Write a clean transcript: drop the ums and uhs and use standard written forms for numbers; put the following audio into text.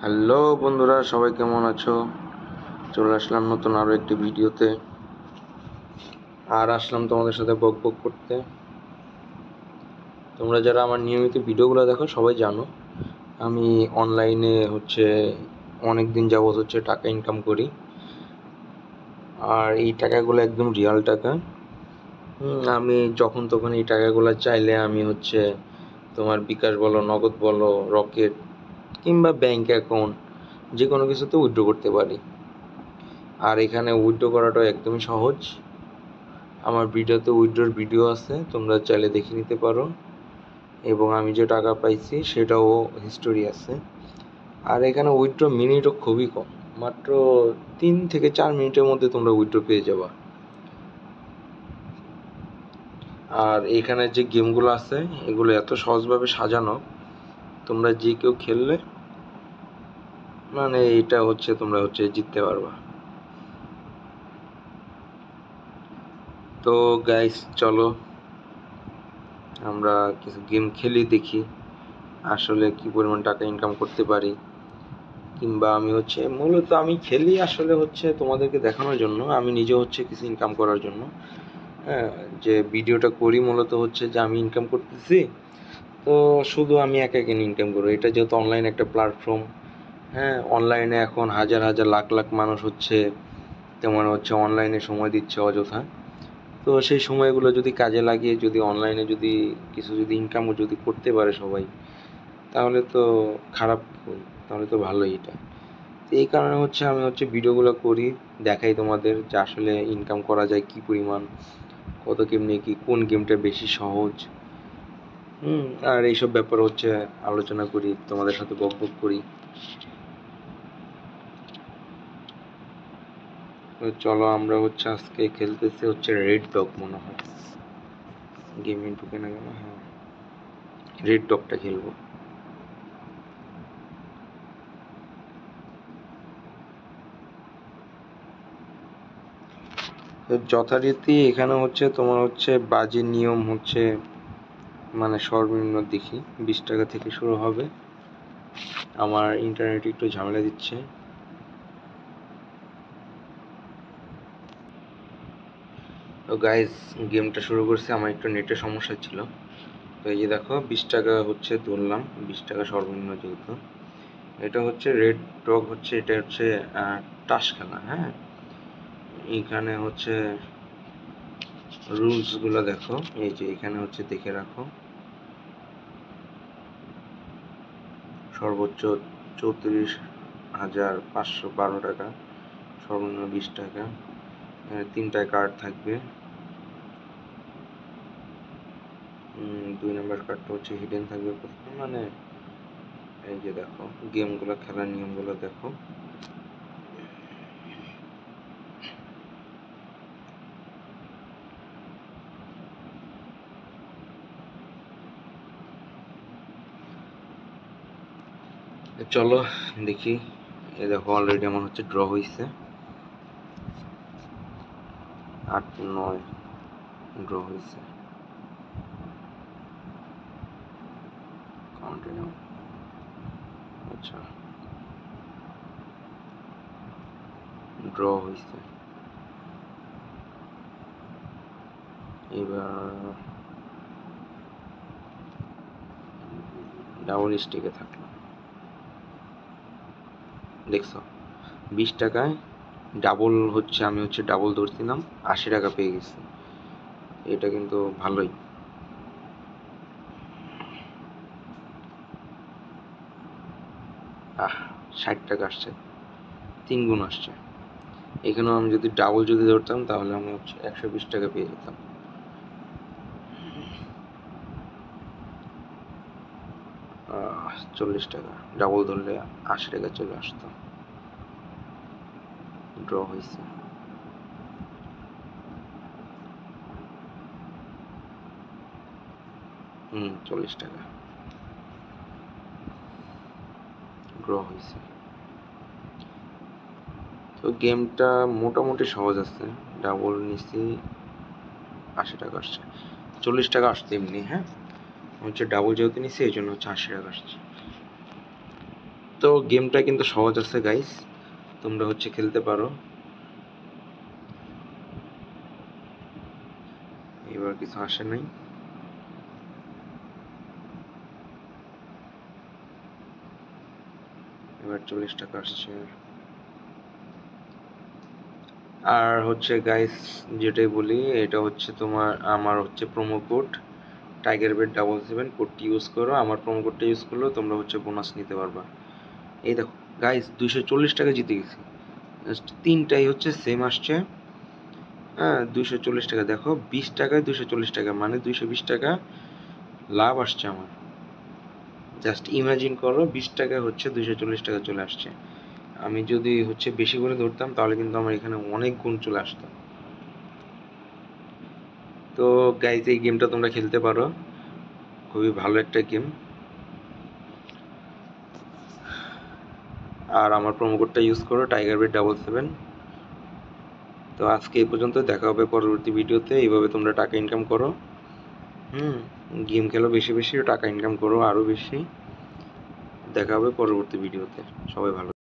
Hello বন্ধুরা, সবাই কেমন আছো? চলে আসলাম নতুন আরো একটি ভিডিওতে। আর আসলাম তোমাদের সাথে বক বক করতে। তোমরা যারা আমার নিয়মিত ভিডিওগুলো দেখো সবাই জানো আমি অনলাইনে অনেক দিন যাবত টাকা ইনকাম করি। আর এই টাকাগুলো একদম রিয়াল টাকা। আমি যখন তখন এই টাকাগুলো চাইলে আমি তোমার বিকাশ বলো, নগদ বলো, রকেট কিংবা ব্যাংক অ্যাকাউন্ট যে কোনো কিছুতে উইথড্র করতে পারি। আর এখানে উইথড্র করাটাও একদমই সহজ। আমার ভিডিওতে উইথড্রর ভিডিও আছে, তোমরা চাইলে দেখে নিতে পারো। এবং আমি যে টাকা পাইছি সেটাও হিস্টোরি আছে। আর এখানে উইথড্র মিনিটও খুবই কম, মাত্র 3 থেকে 4 মিনিটের মধ্যে তোমরা উইথড্র পেয়ে যাবা। আর এখানে যে গেমগুলো আছে এগুলো এত সহজভাবে সাজানো, তোমরা যে কেউ খেললে মানে এটা তোমরা জিততে পারবা। তো গাইস, চলো আমরা কিছু গেম খেলি, দেখি আসলে কি পরিমাণ টাকা ইনকাম করতে পারি। কিংবা আমি মূলত আমি খেলি আসলে তোমাদেরকে দেখানোর জন্য, আমি নিজে কিছু ইনকাম করার জন্য। হ্যাঁ, যে ভিডিওটা করি মূলত যে আমি ইনকাম করতেছি, তো শুধু আমি একা ইনকাম করবো। এটা যেহেতু অনলাইন একটা প্ল্যাটফর্ম, হ্যাঁ, অনলাইনে এখন হাজার হাজার লাখ লাখ মানুষ তোমার অনলাইনে সময় দিচ্ছে অযথা। তো সেই সময়গুলো যদি কাজে লাগিয়ে যদি অনলাইনে যদি কিছু ইনকামও যদি করতে পারে সবাই, তাহলে তো খারাপ কই, তাহলে তো ভালোই। এটা এই কারণে আমি ভিডিওগুলো করি, দেখাই তোমাদের যে আসলে ইনকাম করা যায় কি পরিমাণ, কত কেমনি কি, কোন গেমটা বেশি সহজ। আর এইসব ব্যাপার আলোচনা করি, তোমাদের সাথে বক বক করি। তো চলো আমরা আজকে খেলতেছি রেড ডগ, মনে হয় গেমে ঢুকে না কেন। হ্যাঁ, রেড ডগটা খেলবো। তো যথারীতি এখানে তোমার বাজির নিয়ম মানে সর্বনিম্ন দেখি 20 টাকা থেকে শুরু হবে। আমার ইন্টারনেট একটু ঝামেলা দিচ্ছে। তো গাইস, গেমটা শুরু করছি, আমার একটু নেটের সমস্যা ছিল। তো এই যে দেখো 20 টাকা ধরলাম, 20 টাকা সর্বনিম্ন যেহেতু। এটা রেড ডগ, এটা টাস খেলা। হ্যাঁ, এইখানে রুলস গুলো দেখো, এই যে এখানে দেখে রাখো। সর্বোচ্চ 34,512 টাকা, সর্বনিম্ন 20 টাকা। 3টায় কার্ড থাকবে। 2 নম্বর কার্ডটা হিডেন থাকবে প্রথমে। মানে এই যে দেখো গেমগুলো, খেলার নিয়মগুলো দেখো। চলো দেখি। এই দেখো অলরেডি আমার ড্র হয়েছে, 8-9 ড্র হয়েছে। কন্টিনিউ। আচ্ছা, ড্র হয়েছে। এবার ডাবল স্টিকে থাকলো, দেখছো 20 টাকায় ডাবল আমি ডাবল ধরছিলাম, 80 টাকা পেয়ে গেছি। এটা কিন্তু ভালোই। 60 টাকা আসছে, 3 গুণ আসছে। এখানেও আমি যদি ডাবল ধরতাম তাহলে আমি 120 টাকা পেয়ে যেতাম। আহ 40 টাকা ডাবল ধরলে 80 টাকা চলে আসতো। ড্র হয়েছে। হুম, 40 টাকা ড্র হয়েছে। তো গেমটা মোটামুটি সহজ আছে। ডাবল নিছি, 80 টাকা আসছে। 40 টাকা আসছে এমনি। হ্যাঁ, ডাবল যেহেতু নিছি এই জন্য 80 টাকা আসছে। তো গেমটা কিন্তু সহজ আছে গাইস, তোমরা হচ্ছে খেলতে পারো। এবার কিছু আসে নাই, এবার 40 টাকা আসছে। আর হচ্ছে গাইস যেটাই বলি, এটা হচ্ছে তোমার আমার হচ্ছে প্রোমো কোড tigerbet77 কোডটি ইউজ করো। আমার প্রোমো কোডটা ইউজ করলেও তোমরা হচ্ছে বোনাস নিতে পারবা। এই দেখো গাইস 240 টাকা জিতে গেছি, জাস্ট তিনটাই হচ্ছে সেম আসছে। হ্যাঁ 240 টাকা, দেখো 20 টাকায় 240 টাকা, মানে 220 টাকা লাভ আসছে আমার। জাস্ট ইমাজিন করো 20 টাকা হচ্ছে 240 টাকা চলে আসছে। আমি যদি হচ্ছে বেশি করে ধরতাম তাহলে কিন্তু আমার এখানে অনেক গুণ চলে আসতো। তো গাইজ এই গেমটা তোমরা খেলতে পারো, খুবই ভালো একটা গেম। আর আমার প্রোমো কোডটা ইউজ করো tigerbet77। তো আজকে এই পর্যন্ত, দেখা হবে পরবর্তী ভিডিওতে। এইভাবে তোমরা টাকা ইনকাম করো। গেম খেলো বেশি বেশি, টাকা ইনকাম করো আরও বেশি। দেখা হবে পরবর্তী ভিডিওতে। সবাই ভালো